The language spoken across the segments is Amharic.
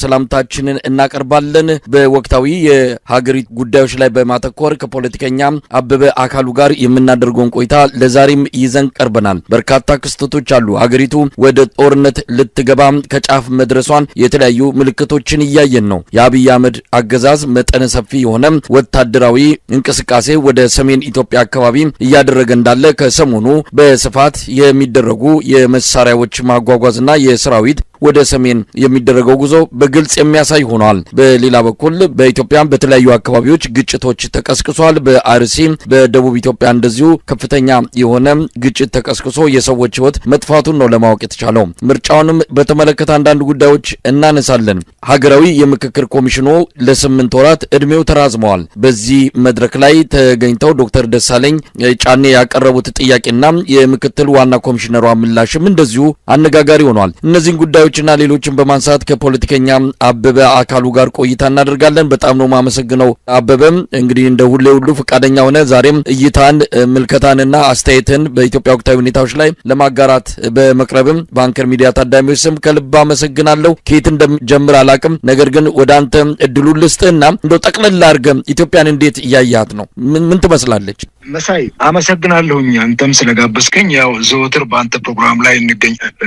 ሰላምታችንን እናቀርባለን። በወቅታዊ የሀገሪቱ ጉዳዮች ላይ በማተኮር ከፖለቲከኛ አበበ አካሉ ጋር የምናደርገውን ቆይታ ለዛሬም ይዘን ቀርበናል። በርካታ ክስተቶች አሉ። ሀገሪቱ ወደ ጦርነት ልትገባ ከጫፍ መድረሷን የተለያዩ ምልክቶችን እያየን ነው። የአብይ አህመድ አገዛዝ መጠነ ሰፊ የሆነ ወታደራዊ እንቅስቃሴ ወደ ሰሜን ኢትዮጵያ አካባቢ እያደረገ እንዳለ ከሰሞኑ በስፋት የሚደረጉ የመሳሪያዎች ማጓጓዝና የሰራዊት ወደ ሰሜን የሚደረገው ጉዞ በግልጽ የሚያሳይ ሆኗል። በሌላ በኩል በኢትዮጵያ በተለያዩ አካባቢዎች ግጭቶች ተቀስቅሷል። በአርሲ በደቡብ ኢትዮጵያ እንደዚሁ ከፍተኛ የሆነ ግጭት ተቀስቅሶ የሰዎች ሕይወት መጥፋቱን ነው ለማወቅ የተቻለው። ምርጫውንም በተመለከተ አንዳንድ ጉዳዮች እናነሳለን። ሀገራዊ የምክክር ኮሚሽኑ ለ8 ወራት እድሜው ተራዝመዋል። በዚህ መድረክ ላይ ተገኝተው ዶክተር ደሳለኝ ጫኔ ያቀረቡት ጥያቄና የምክትል ዋና ኮሚሽነሯ ምላሽም እንደዚሁ አነጋጋሪ ሆኗል። እነዚህን ጉዳዮች እና ሌሎችን በማንሳት ከፖለቲከኛ አበበ አካሉ ጋር ቆይታ እናደርጋለን። በጣም ነው ማመሰግነው አበበም እንግዲህ እንደ ሁሉ ፈቃደኛ ሆነ ዛሬም እይታን ምልከታንና አስተያየትን በኢትዮጵያ ወቅታዊ ሁኔታዎች ላይ ለማጋራት በመቅረብም በአንከር ሚዲያ ታዳሚዎች ስም ከልብ አመሰግናለሁ። ከየት እንደምጀምር አላቅም፣ ነገር ግን ወደ አንተ እድሉን ልስጥና እንደው ጠቅለል አድርገህ ኢትዮጵያን እንዴት እያያት ነው? ምን ትመስላለች? መሳይ አመሰግናለሁኝ አንተም ስለጋበዝከኝ። ያው ዘወትር በአንተ ፕሮግራም ላይ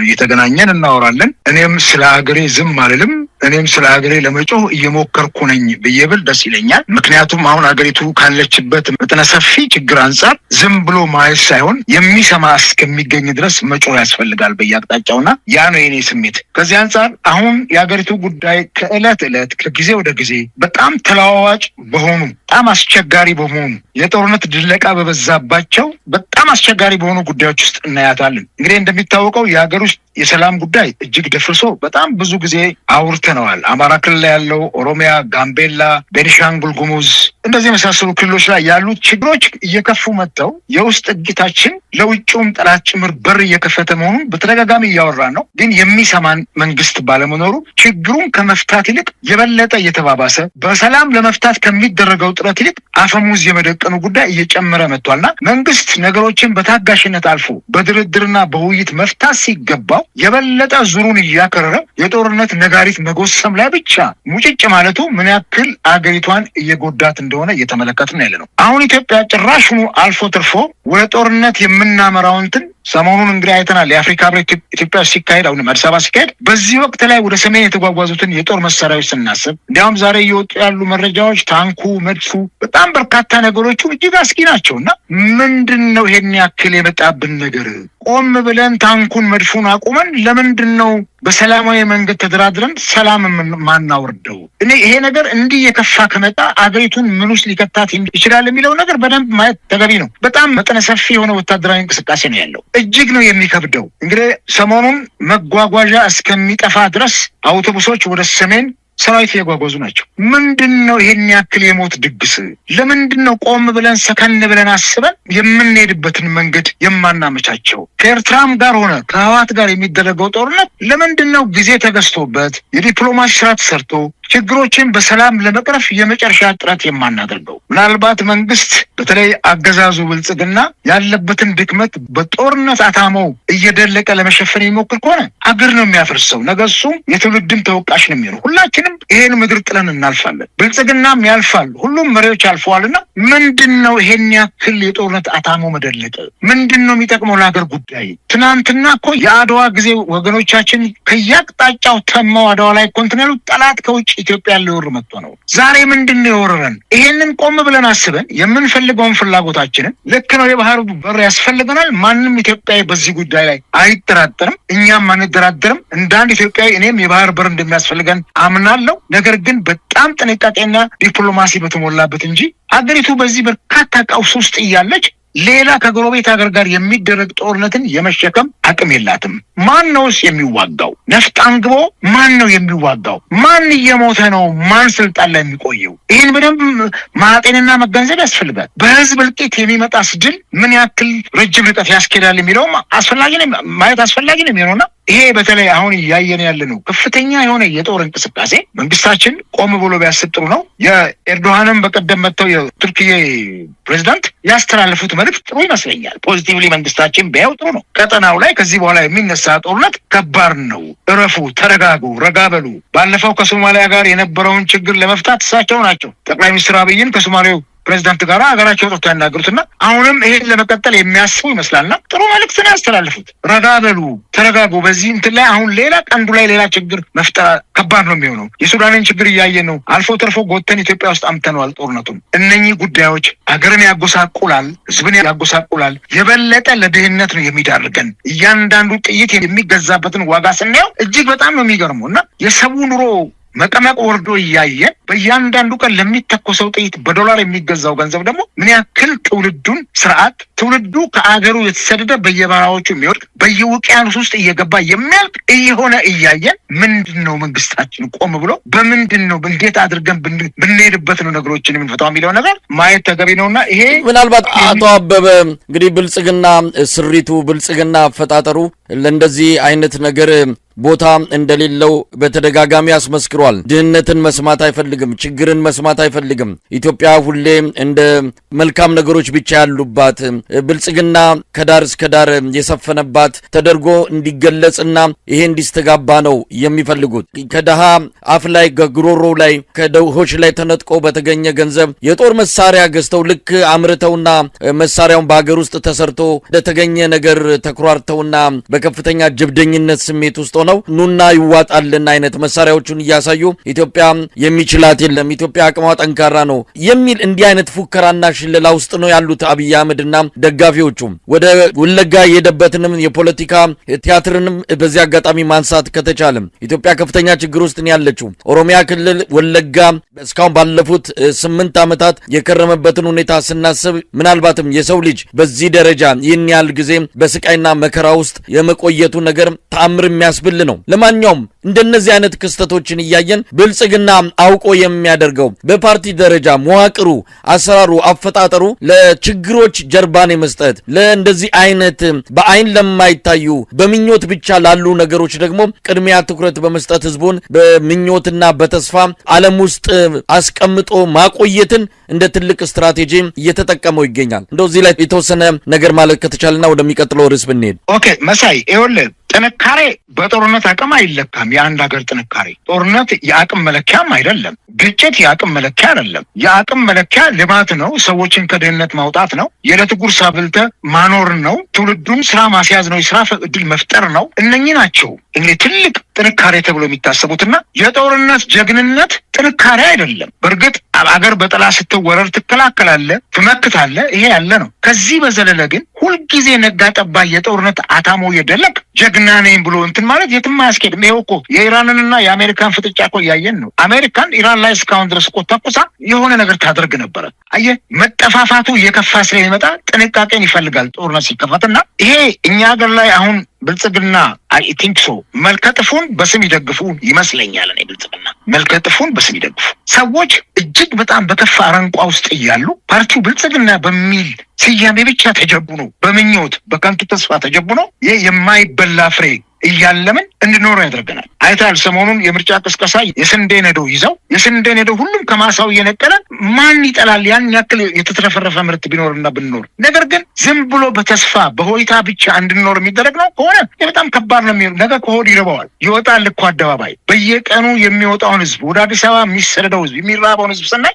እየተገናኘን እናወራለን። እኔም ስለ ሀገሬ ዝም አልልም። እኔም ስለ ሀገሬ ለመጮህ እየሞከርኩ ነኝ ብዬ ብል ደስ ይለኛል። ምክንያቱም አሁን ሀገሪቱ ካለችበት መጠነ ሰፊ ችግር አንጻር ዝም ብሎ ማየት ሳይሆን የሚሰማ እስከሚገኝ ድረስ መጮህ ያስፈልጋል በየአቅጣጫውና ያ ነው የኔ ስሜት። ከዚህ አንጻር አሁን የሀገሪቱ ጉዳይ ከዕለት ዕለት ከጊዜ ወደ ጊዜ በጣም ተለዋዋጭ በሆኑ በጣም አስቸጋሪ በሆኑ የጦርነት ድለቃ በበዛባቸው በጣም አስቸጋሪ በሆኑ ጉዳዮች ውስጥ እናያታለን። እንግዲህ እንደሚታወቀው የሀገር ውስጥ የሰላም ጉዳይ እጅግ ደፍርሶ በጣም ብዙ ጊዜ አውርተነዋል። አማራ ክልል ላይ ያለው፣ ኦሮሚያ፣ ጋምቤላ፣ ቤኒሻንጉል ጉሙዝ እንደዚህ የመሳሰሉ ክልሎች ላይ ያሉት ችግሮች እየከፉ መጥተው የውስጥ እጅታችን ለውጭውም ጠላት ጭምር በር እየከፈተ መሆኑን በተደጋጋሚ እያወራን ነው። ግን የሚሰማን መንግስት ባለመኖሩ ችግሩን ከመፍታት ይልቅ የበለጠ እየተባባሰ በሰላም ለመፍታት ከሚደረገው ጥረት ይልቅ አፈሙዝ የመደቀኑ ጉዳይ እየጨመረ መጥቷልና መንግስት ነገሮችን በታጋሽነት አልፎ በድርድርና በውይይት መፍታት ሲገባው የበለጠ ዙሩን እያከረረ የጦርነት ነጋሪት መጎሰም ላይ ብቻ ሙጭጭ ማለቱ ምን ያክል አገሪቷን እየጎዳት እንደሆነ እየተመለከትን ያለ ነው። አሁን ኢትዮጵያ ጭራሽኑ አልፎ ተርፎ ወደ ጦርነት የምናመራውንትን ሰሞኑን እንግዲህ አይተናል። የአፍሪካ ህብረት ኢትዮጵያ ሲካሄድ አሁን አዲስ አበባ ሲካሄድ በዚህ ወቅት ላይ ወደ ሰሜን የተጓጓዙትን የጦር መሳሪያዎች ስናስብ እንዲያውም ዛሬ እየወጡ ያሉ መረጃዎች ታንኩ፣ መድፉ በጣም በርካታ ነገሮቹ እጅግ አስጊ ናቸውና ምንድን ነው ይሄን ያክል የመጣብን ነገር? ቆም ብለን ታንኩን መድፉን አቁመን ለምንድን ነው በሰላማዊ መንገድ ተደራድረን ሰላም ማናወርደው? እኔ ይሄ ነገር እንዲህ የከፋ ከመጣ አገሪቱን ምን ውስጥ ሊከታት ይችላል የሚለው ነገር በደንብ ማየት ተገቢ ነው። በጣም መጠነ ሰፊ የሆነ ወታደራዊ እንቅስቃሴ ነው ያለው። እጅግ ነው የሚከብደው። እንግዲህ ሰሞኑን መጓጓዣ እስከሚጠፋ ድረስ አውቶቡሶች ወደ ሰሜን ሰራዊት እየጓጓዙ ናቸው። ምንድን ነው ይሄን ያክል የሞት ድግስ? ለምንድን ነው ቆም ብለን ሰከን ብለን አስበን የምንሄድበትን መንገድ የማናመቻቸው? ከኤርትራም ጋር ሆነ ከህወሓት ጋር የሚደረገው ጦርነት ለምንድን ነው ጊዜ ተገዝቶበት የዲፕሎማሲ ስራ ተሰርቶ ችግሮችን በሰላም ለመቅረፍ የመጨረሻ ጥረት የማናደርገው? ምናልባት መንግስት በተለይ አገዛዙ ብልጽግና ያለበትን ድክመት በጦርነት አታመው እየደለቀ ለመሸፈን የሚሞክር ከሆነ አገር ነው የሚያፈርሰው። ነገ እሱ የትውልድም ተወቃሽ ነው የሚሆነው። ሁላችንም ይሄን ምድር ጥለን እናልፋለን። ብልጽግናም ያልፋል። ሁሉም መሪዎች አልፈዋልና ምንድን ነው ይሄን ያክል የጦርነት አታመው መደለቅ? ምንድን ነው የሚጠቅመው ለሀገር ጉዳይ? ትናንትና እኮ የአድዋ ጊዜ ወገኖቻችን ከያቅጣጫው ተማው አድዋ ላይ ኮንቲኔንቱ ጠላት ከውጭ ኢትዮጵያ ሊወር መጥቶ ነው። ዛሬ ምንድን ነው የወረረን? ይሄንን ቆም ብለን አስበን የምንፈልገውን ፍላጎታችንን ልክ ነው የባህር በር ያስፈልገናል። ማንም ኢትዮጵያዊ በዚህ ጉዳይ ላይ አይጠራጠርም። እኛም አንደራደርም። እንዳንድ ኢትዮጵያዊ እኔም የባህር በር እንደሚያስፈልገን አምናለሁ። ነገር ግን በጣም ጥንቃቄና ዲፕሎማሲ በተሞላበት እንጂ አገሪቱ በዚህ በርካታ ቀውስ ውስጥ እያለች ሌላ ከጎረቤት ሀገር ጋር የሚደረግ ጦርነትን የመሸከም አቅም የላትም። ማን ነውስ የሚዋጋው? ነፍጥ አንግቦ ማን ነው የሚዋጋው? ማን እየሞተ ነው? ማን ስልጣን ላይ የሚቆየው? ይህን በደንብ ማጤንና መገንዘብ ያስፈልጋል። በህዝብ እልቂት የሚመጣ ድል ምን ያክል ረጅም ርቀት ያስኬዳል የሚለውም አስፈላጊ ነው፣ ማየት አስፈላጊ ነው የሚሆነውና ይሄ በተለይ አሁን እያየን ያለነው ከፍተኛ የሆነ የጦር እንቅስቃሴ መንግስታችን ቆም ብሎ ቢያስብ ጥሩ ነው። የኤርዶሃንም በቀደም መጥተው የቱርክዬ ፕሬዝዳንት ያስተላለፉት መልዕክት ጥሩ ይመስለኛል። ፖዚቲቭሊ መንግስታችን ቢያው ጥሩ ነው። ቀጠናው ላይ ከዚህ በኋላ የሚነሳ ጦርነት ከባድ ነው። እረፉ፣ ተረጋጉ፣ ረጋ በሉ። ባለፈው ከሶማሊያ ጋር የነበረውን ችግር ለመፍታት እሳቸው ናቸው ጠቅላይ ሚኒስትር አብይን ከሶማሌው ፕሬዝዳንት ጋር ሀገራቸው ወጥቶ ያናገሩትና አሁንም ይሄን ለመቀጠል የሚያስቡ ይመስላልና ጥሩ መልዕክትን ያስተላልፉት። ረጋ በሉ፣ ተረጋጉ። በዚህ እንትን ላይ አሁን ሌላ ቀንዱ ላይ ሌላ ችግር መፍጠር ከባድ ነው የሚሆነው። የሱዳንን ችግር እያየን ነው። አልፎ ተርፎ ጎተን ኢትዮጵያ ውስጥ አምተነዋል ጦርነቱን። እነኚህ ጉዳዮች ሀገርን ያጎሳቁላል፣ ህዝብን ያጎሳቁላል። የበለጠ ለድህነት ነው የሚዳርገን። እያንዳንዱ ጥይት የሚገዛበትን ዋጋ ስናየው እጅግ በጣም ነው የሚገርመው እና የሰው ኑሮ መቀመቅ ወርዶ እያየን በእያንዳንዱ ቀን ለሚተኮሰው ጥይት በዶላር የሚገዛው ገንዘብ ደግሞ ምን ያክል ትውልዱን ስርዓት ትውልዱ ከአገሩ የተሰደደ በየበረሃዎቹ የሚወድቅ በየውቅያኖስ ውስጥ እየገባ የሚያልቅ እየሆነ እያየን ምንድን ነው መንግስታችን ቆም ብሎ በምንድን ነው እንዴት አድርገን ብንሄድበት ነው ነገሮችን የምንፈታው የሚለው ነገር ማየት ተገቢ ነውና ይሄ ምናልባት አቶ አበበ እንግዲህ ብልጽግና ስሪቱ ብልጽግና አፈጣጠሩ ለእንደዚህ አይነት ነገር ቦታ እንደሌለው በተደጋጋሚ አስመስክሯል። ድህነትን መስማት አይፈልግም፣ ችግርን መስማት አይፈልግም። ኢትዮጵያ ሁሌ እንደ መልካም ነገሮች ብቻ ያሉባት ብልጽግና ከዳር እስከ ዳር የሰፈነባት ተደርጎ እንዲገለጽና ይሄ እንዲስተጋባ ነው የሚፈልጉት። ከደሃ አፍ ላይ ከጉሮሮ ላይ ከደሆች ላይ ተነጥቆ በተገኘ ገንዘብ የጦር መሳሪያ ገዝተው ልክ አምርተውና መሳሪያውን በሀገር ውስጥ ተሰርቶ እንደተገኘ ነገር ተኩራርተውና በከፍተኛ ጀብደኝነት ስሜት ውስጥ ነው ኑና ይዋጣልን አይነት መሳሪያዎቹን እያሳዩ ኢትዮጵያ የሚችላት የለም፣ ኢትዮጵያ አቅሟ ጠንካራ ነው የሚል እንዲህ አይነት ፉከራና ሽለላ ውስጥ ነው ያሉት አብይ አህመድና ደጋፊዎቹም። ወደ ወለጋ የሄደበትንም የፖለቲካ ቲያትርንም በዚህ አጋጣሚ ማንሳት ከተቻለም ኢትዮጵያ ከፍተኛ ችግር ውስጥ ነው ያለችው። ኦሮሚያ ክልል ወለጋ እስካሁን ባለፉት 8 ዓመታት የከረመበትን ሁኔታ ስናስብ ምናልባትም የሰው ልጅ በዚህ ደረጃ ይህን ያህል ጊዜ በስቃይና መከራ ውስጥ የመቆየቱ ነገር ተአምር የሚያስብል ነው። ለማንኛውም እንደነዚህ አይነት ክስተቶችን እያየን ብልጽግና አውቆ የሚያደርገው በፓርቲ ደረጃ መዋቅሩ፣ አሰራሩ፣ አፈጣጠሩ ለችግሮች ጀርባን የመስጠት ለእንደዚህ አይነት በአይን ለማይታዩ በምኞት ብቻ ላሉ ነገሮች ደግሞ ቅድሚያ ትኩረት በመስጠት ህዝቡን በምኞትና በተስፋ ዓለም ውስጥ አስቀምጦ ማቆየትን እንደ ትልቅ ስትራቴጂ እየተጠቀመው ይገኛል። እንደው እዚህ ላይ የተወሰነ ነገር ማለት ከተቻለና ወደሚቀጥለው ርዕስ ብንሄድ። ኦኬ መሳይ ይኸውልህ ጥንካሬ በጦርነት አቅም አይለካም። የአንድ ሀገር ጥንካሬ ጦርነት የአቅም መለኪያም አይደለም። ግጭት የአቅም መለኪያ አይደለም። የአቅም መለኪያ ልማት ነው። ሰዎችን ከድህነት ማውጣት ነው። የዕለት ጉርስ አብልተህ ማኖር ነው። ትውልዱን ስራ ማስያዝ ነው። የስራ እድል መፍጠር ነው። እነኚህ ናቸው እንግዲህ ትልቅ ጥንካሬ ተብሎ የሚታሰቡትና የጦርነት ጀግንነት ጥንካሬ አይደለም። በእርግጥ አገር በጠላ ስትወረር ትከላከላለህ፣ ትመክታለህ። ይሄ ያለ ነው። ከዚህ በዘለለ ግን ሁልጊዜ ነጋ ጠባ የጦርነት አታሞ የደለቅ ጀግና ነኝ ብሎ እንትን ማለት የትም አያስኬድም። ይኸው እኮ የኢራንንና የአሜሪካን ፍጥጫ እኮ እያየን ነው። አሜሪካን ኢራን ላይ እስካሁን ድረስ እኮ ተኩሳ የሆነ ነገር ታደርግ ነበረ። አየህ መጠፋፋቱ እየከፋ ስለሚመጣ ጥንቃቄን ይፈልጋል ጦርነት ሲከፈትና ይሄ እኛ ሀገር ላይ አሁን ብልጽግና አይ ቲንክ ሶ መልከጥፉን በስም ይደግፉ ይመስለኛል። እኔ ብልጽግና መልከጥፉን በስም ይደግፉ ሰዎች እጅግ በጣም በከፋ አረንቋ ውስጥ እያሉ ፓርቲው ብልጽግና በሚል ስያሜ ብቻ ተጀቡኖ በምኞት በከንቱ ተስፋ ተጀቡኖ ይህ የማይበላ ፍሬ እያለምን እንድኖር ያደርገናል። አይታል ሰሞኑን የምርጫ ቅስቀሳ የስንዴ ነዶ ይዘው የስንዴ ነዶ ሁሉም ከማሳው እየነቀለ ማን ይጠላል? ያን ያክል የተትረፈረፈ ምርት ቢኖርና ብንኖር። ነገር ግን ዝም ብሎ በተስፋ በሆይታ ብቻ እንድንኖር የሚደረግ ነው ከሆነ በጣም ከባድ ነው የሚሆነው። ነገ ከሆድ ይርበዋል፣ ይወጣል እኮ አደባባይ። በየቀኑ የሚወጣውን ህዝብ፣ ወደ አዲስ አበባ የሚሰደደው ህዝብ፣ የሚራበውን ህዝብ ስናይ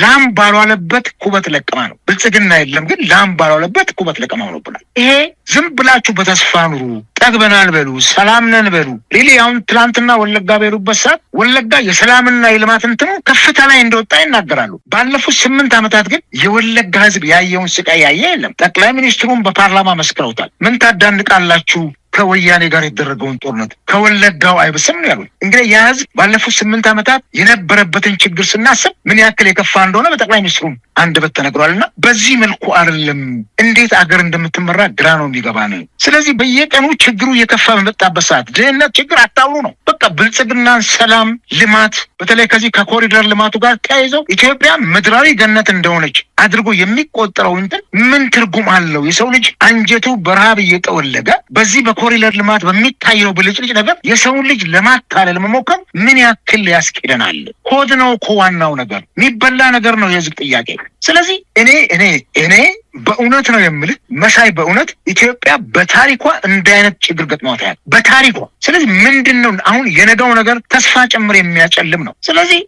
ላም ባልዋለበት ኩበት ለቀማ ነው። ብልጽግና የለም ግን ላም ባልዋለበት ኩበት ለቀማ ሆኖብናል። ይሄ ዝም ብላችሁ በተስፋ ኑሩ፣ ጠግበናል በሉ፣ ሰላም ነን በሉ። ሪሊ አሁን ትላንትና ወለጋ በሄዱበት ሰዓት ወለጋ የሰላምና የልማት እንትኑ ከፍታ ላይ እንደወጣ ይናገራሉ። ባለፉት 8 ዓመታት ግን የወለጋ ህዝብ ያየውን ስቃይ ያየ የለም። ጠቅላይ ሚኒስትሩን በፓርላማ መስክረውታል። ምን ታዳንቃላችሁ? ከወያኔ ጋር የተደረገውን ጦርነት ከወለጋው አይብስም ነው ያሉት። እንግዲህ ያ ህዝብ ባለፉት 8 ዓመታት የነበረበትን ችግር ስናስብ ምን ያክል የከፋ እንደሆነ በጠቅላይ ሚኒስትሩ አንደበት ተነግሯልና በዚህ መልኩ አይደለም እንዴት አገር እንደምትመራ ግራ ነው የሚገባን። ስለዚህ በየቀኑ ችግሩ እየከፋ በመጣበት ሰዓት ድህነት ችግር አታውሩ ነው በቃ። ብልጽግናን፣ ሰላም፣ ልማት በተለይ ከዚህ ከኮሪደር ልማቱ ጋር ተያይዘው ኢትዮጵያ ምድራዊ ገነት እንደሆነች አድርጎ የሚቆጠረው እንትን ምን ትርጉም አለው? የሰው ልጅ አንጀቱ በረሃብ እየጠወለገ በዚህ የኮሪደር ልማት በሚታየው ብልጭልጭ ነገር የሰው ልጅ ለማታለል መሞከር ምን ያክል ያስኬደናል? ሆድ ነው እኮ ዋናው ነገር፣ የሚበላ ነገር ነው የህዝብ ጥያቄ። ስለዚህ እኔ በእውነት ነው የምልህ መሳይ፣ በእውነት ኢትዮጵያ በታሪኳ እንደ አይነት ችግር ገጥሟታል በታሪኳ። ስለዚህ ምንድነው አሁን የነገው ነገር ተስፋ ጭምር የሚያጨልም ነው። ስለዚህ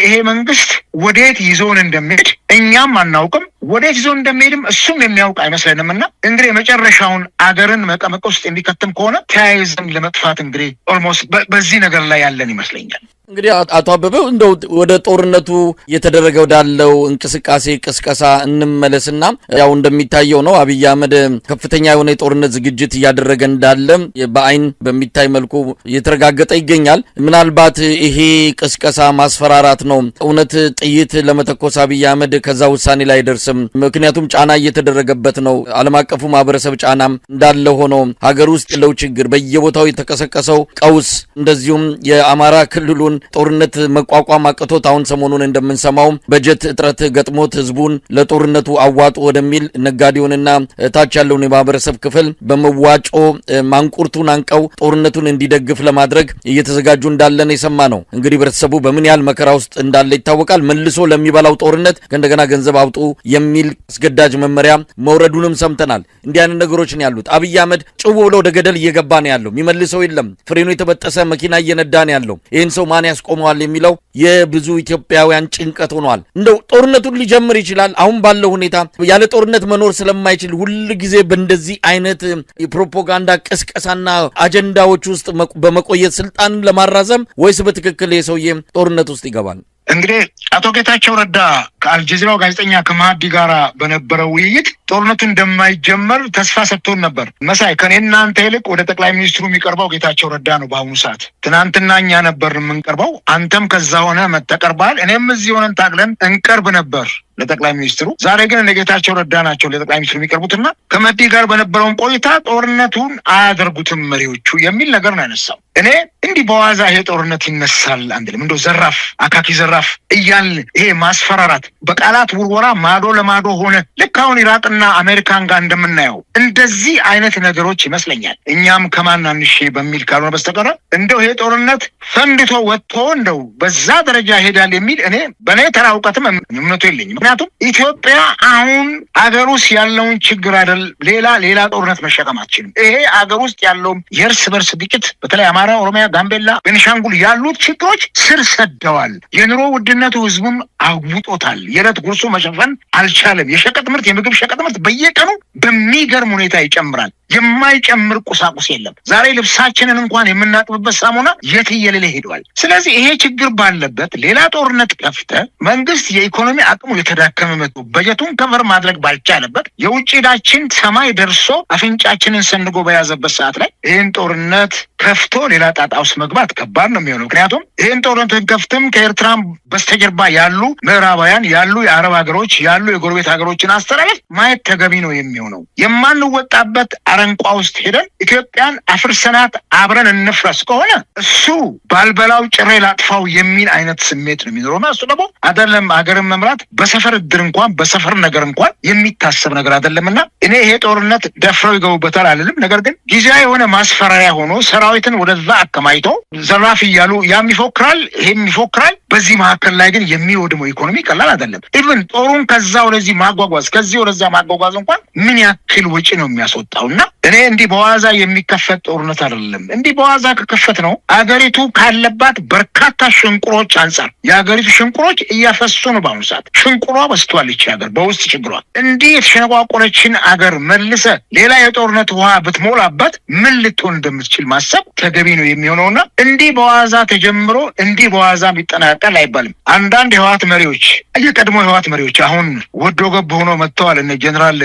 ይሄ መንግስት ወዴት ይዞን እንደሚሄድ እኛም አናውቅም፣ ወዴት ይዞን እንደሚሄድም እሱም የሚያውቅ አይመስለንምና እንግዲህ የመጨረሻውን አገርን መቀመቅ ውስጥ የሚከትም ከሆነ ተያይዘን ለመጥፋት እንግዲህ ኦልሞስት በዚህ ነገር ላይ ያለን ይመስለኛል። እንግዲህ አቶ አበበው እንደው ወደ ጦርነቱ እየተደረገ ወዳለው እንቅስቃሴ ቅስቀሳ እንመለስና ያው እንደሚታየው ነው አብይ አህመድ ከፍተኛ የሆነ የጦርነት ዝግጅት እያደረገ እንዳለ በአይን በሚታይ መልኩ እየተረጋገጠ ይገኛል። ምናልባት ይሄ ቅስቀሳ ማስፈራራት ነው? እውነት ጥይት ለመተኮስ አብይ አህመድ ከዛ ውሳኔ ላይ አይደርስም? ምክንያቱም ጫና እየተደረገበት ነው። ዓለም አቀፉ ማህበረሰብ ጫናም እንዳለ ሆኖ ሀገር ውስጥ ያለው ችግር፣ በየቦታው የተቀሰቀሰው ቀውስ፣ እንደዚሁም የአማራ ክልሉን ጦርነት መቋቋም አቅቶት አሁን ሰሞኑን እንደምንሰማው በጀት እጥረት ገጥሞት ህዝቡን ለጦርነቱ አዋጡ ወደሚል ነጋዴውንና ታች ያለውን የማህበረሰብ ክፍል በመዋጮ ማንቁርቱን አንቀው ጦርነቱን እንዲደግፍ ለማድረግ እየተዘጋጁ እንዳለን የሰማ ነው። እንግዲህ ህብረተሰቡ በምን ያህል መከራ ውስጥ እንዳለ ይታወቃል። መልሶ ለሚበላው ጦርነት ከእንደገና ገንዘብ አውጡ የሚል አስገዳጅ መመሪያ መውረዱንም ሰምተናል። እንዲህ አይነት ነገሮች ነው ያሉት። አብይ አህመድ ጭው ብሎ ወደ ገደል እየገባ ነው ያለው። የሚመልሰው የለም። ፍሬኑ የተበጠሰ መኪና እየነዳ ነው ያለው። ይህን ሰው ማን ያስቆመዋል የሚለው የብዙ ኢትዮጵያውያን ጭንቀት ሆኗል። እንደው ጦርነቱን ሊጀምር ይችላል። አሁን ባለው ሁኔታ ያለ ጦርነት መኖር ስለማይችል ሁል ጊዜ በእንደዚህ አይነት የፕሮፓጋንዳ ቅስቀሳና አጀንዳዎች ውስጥ በመቆየት ስልጣን ለማራዘም ወይስ በትክክል የሰውዬ ጦርነት ውስጥ ይገባል? እንግዲህ አቶ ጌታቸው ረዳ ከአልጀዚራው ጋዜጠኛ ከማህዲ ጋራ በነበረው ውይይት ጦርነቱ እንደማይጀመር ተስፋ ሰጥቶን ነበር። መሳይ ከኔ እናንተ ይልቅ ወደ ጠቅላይ ሚኒስትሩ የሚቀርበው ጌታቸው ረዳ ነው በአሁኑ ሰዓት። ትናንትና እኛ ነበር የምንቀርበው፣ አንተም ከዛ ሆነ ተቀርበሃል፣ እኔም እዚህ ሆነን ታግለን እንቀርብ ነበር ለጠቅላይ ሚኒስትሩ። ዛሬ ግን እነ ጌታቸው ረዳ ናቸው ለጠቅላይ ሚኒስትሩ የሚቀርቡትና ከመዲ ጋር በነበረውን ቆይታ ጦርነቱን አያደርጉትም መሪዎቹ የሚል ነገር ነው ያነሳው። እኔ እንዲህ በዋዛ ይሄ ጦርነት ይነሳል አንልም። እንደው ዘራፍ አካኪ ዘራፍ እያልን ይሄ ማስፈራራት በቃላት ውርወራ ማዶ ለማዶ ሆነ ልክ አሁን ኢራቅና አሜሪካን ጋር እንደምናየው እንደዚህ አይነት ነገሮች ይመስለኛል እኛም ከማናንሽ በሚል ካልሆነ በስተቀር እንደው ይሄ ጦርነት ፈንድቶ ወጥቶ እንደው በዛ ደረጃ ይሄዳል የሚል እኔ በእኔ ተራ እውቀትም እምነቱ የለኝም። ምክንያቱም ኢትዮጵያ አሁን አገር ውስጥ ያለውን ችግር አይደል ሌላ ጦርነት መሸከም አትችልም። ይሄ አገር ውስጥ ያለውም የእርስ በርስ ግጭት በተለይ አማራ፣ ኦሮሚያ፣ ጋምቤላ፣ ቤኒሻንጉል ያሉት ችግሮች ስር ሰደዋል። የኑሮ ውድነቱ ህዝቡን አውጦታል። የዕለት ጉርሱ መሸፈን አልቻለም። የሸቀጥ ምርት የምግብ ሸቀጥ ምርት በየቀኑ በሚገርም ሁኔታ ይጨምራል። የማይጨምር ቁሳቁስ የለም። ዛሬ ልብሳችንን እንኳን የምናጥብበት ሳሙና የትየለለ ሄዷል። ስለዚህ ይሄ ችግር ባለበት ሌላ ጦርነት ከፍተ መንግስት የኢኮኖሚ አቅሙ የተዳከመ መጥቶ በጀቱን ከቨር ማድረግ ባልቻለበት የውጭ ዕዳችን ሰማይ ደርሶ አፍንጫችንን ሰንጎ በያዘበት ሰዓት ላይ ይህን ጦርነት ከፍቶ ሌላ ጣጣ ውስጥ መግባት ከባድ ነው የሚሆነው። ምክንያቱም ይህን ጦርነት ከፍትም ከኤርትራም በስተጀርባ ያሉ ምዕራባውያን ያሉ የአረብ ሀገሮች ያሉ የጎረቤት ሀገሮችን አስተላለፍ ማየት ተገቢ ነው የሚሆነው። የማንወጣበት አረንቋ ውስጥ ሄደን ኢትዮጵያን አፍርሰናት አብረን እንፍረስ ከሆነ እሱ ባልበላው ጭሬ ላጥፋው የሚል አይነት ስሜት ነው የሚኖረውና እሱ ደግሞ አይደለም ሀገርን መምራት በሰፈር እድር እንኳን በሰፈር ነገር እንኳን የሚታሰብ ነገር አይደለምና እኔ ይሄ ጦርነት ደፍረው ይገቡበታል አልልም። ነገር ግን ጊዜያዊ የሆነ ማስፈራሪያ ሆኖ ሰራዊትን ወደዛ አከማይቶ ዘራፍ እያሉ ያም ይፎክራል ይሄም ይፎክራል። በዚህ መካከል ላይ ግን የሚወድመው ኢኮኖሚ ቀላል አይደለም። ኢቭን ጦሩን ከዛ ወደዚህ ማጓጓዝ ከዚህ ወደዛ ማጓጓዝ እንኳን ምን ያክል ወጪ ነው የሚያስወጣውና እኔ እንዲህ በዋዛ የሚከፈት ጦርነት አይደለም። እንዲህ በዋዛ ከከፈት ነው አገሪቱ ካለባት በርካታ ሽንቁሮች አንጻር የአገሪቱ ሽንቁሮች እያፈሱ ነው። በአሁኑ ሰዓት ሽንቁሯ በስቷል። ይቺ ሀገር በውስጥ ችግሯ እንዲህ የተሸነቋቆረችን አገር መልሰ ሌላ የጦርነት ውሃ ብትሞላበት ምን ልትሆን እንደምትችል ማሰብ ተገቢ ነው የሚሆነውና እንዲህ በዋዛ ተጀምሮ እንዲህ በዋዛ ቢጠናቀል አይባልም። አንዳንድ የህወሓት መሪዎች የቀድሞ የህወሓት መሪዎች አሁን ወዶ ገብ ሆነው መጥተዋል። እነ ጀነራል